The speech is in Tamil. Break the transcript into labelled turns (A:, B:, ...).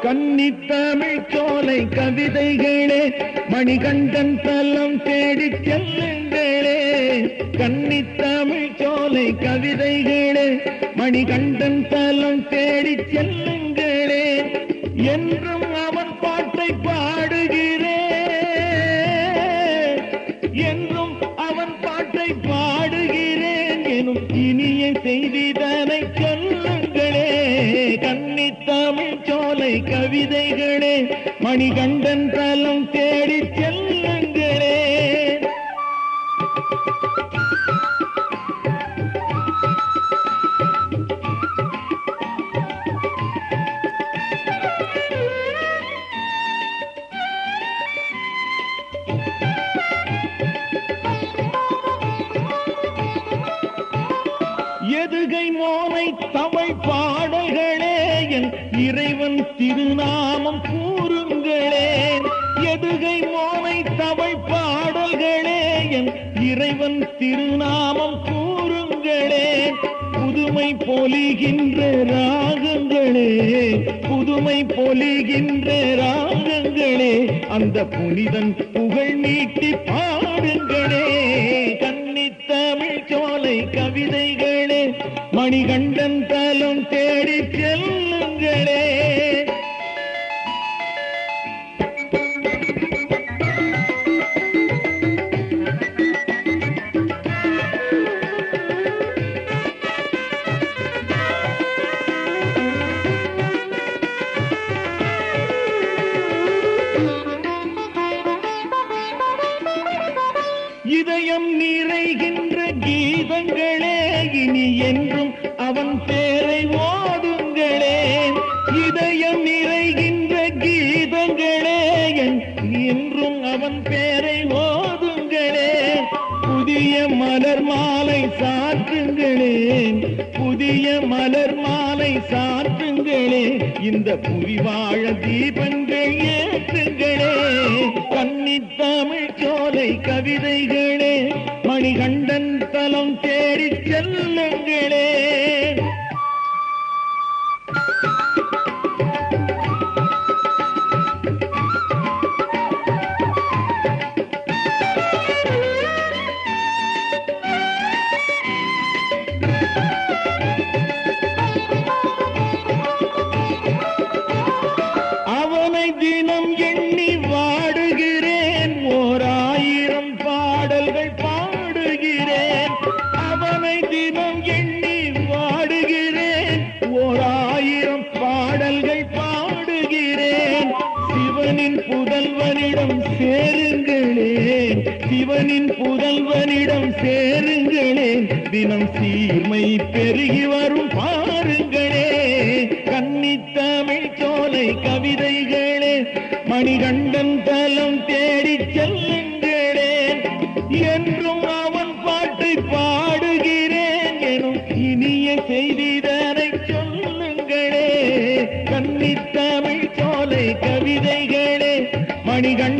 A: கன்னித்தமிழ் சோலை கவிதைகளே மணிகண்டன் தலம் தேடி செல்லுங்களே. கன்னித்தமிழ் சோலை கவிதைகளே மணிகண்டன் தலம் தேடி செல்லுங்களே. என்றும் அவன் பாட்டை பாடுகிறேன், என்றும் அவன் பாட்டை பாடுகிறேன் எனும் இனிய செய்திதனை சொல்லுங்களே. கன்னித்தமிழ் சோலை கவிதைகளே மணிகண்டன் தலம் தேடி செல்லுங்களே. எதுகை மோனை தமிழ் பாடல்களே என் இறைவன் திருநாமம் கூறுங்களே. எதுகை மோனை தமிழ் பாடல்களே என் இறைவன் திருநாமம் கூறுங்களே. புதுமை பொலிகின்ற ராகங்களே, புதுமை பொலிகின்ற ராகங்களே, அந்த புனிதன் புகழ் நீட்டி பாடுங்களே. கன்னித்தமிழ் சோலை கவிதைகளே மணிகண்டன் தலம் தேடி செல்லுங்களே. இதயம் நிறைகின்ற கீதங்களே இனி என்றும் அவன் பேரை ஓதுங்களே. இதயம் நிறைகின்ற கீதங்களே என்றும் அவன் பேரை ஓதுங்களே. புதிய மலர் மாலை சாற்றுங்களே, புதிய மலர் மாலை சாற்றுங்களே, இந்த புரிவாழ தீபங்கள் ஏற்றுங்களே. கன்னித்தமிழ் சோலை கவிதைகளே மணிகண்டன் தலம் தேடி செல்லுங்களே. அவனை தினம் எண்ணி வாடுகிறேன், ஓர் 1000 பாடல்கள் பாடுகிறேன். அவனை தினம் எண்ணி வாடுகிறேன், ஓர் 1000 பாடல்கள் பாடுகிறேன். சிவனின் புதல்வனிடம் சேருங்களே, சிவனின் புதல்வனிடம் சேருங்களே, தினம் சீர்மை பெருகி வரும் பாருங்களே. கன்னித்தமிழ் சோலை கவிதைகளே மணிகண்டன் தலம் தேடி செல்லுங்களே. என்றும் அவன் பாட்டை பாடுகிறேன் எனும் இனிய செய்திதனை சொல்லுங்களே. கன்னித்தமிழ் சோலை கவிதைகளே மணிகண்டன்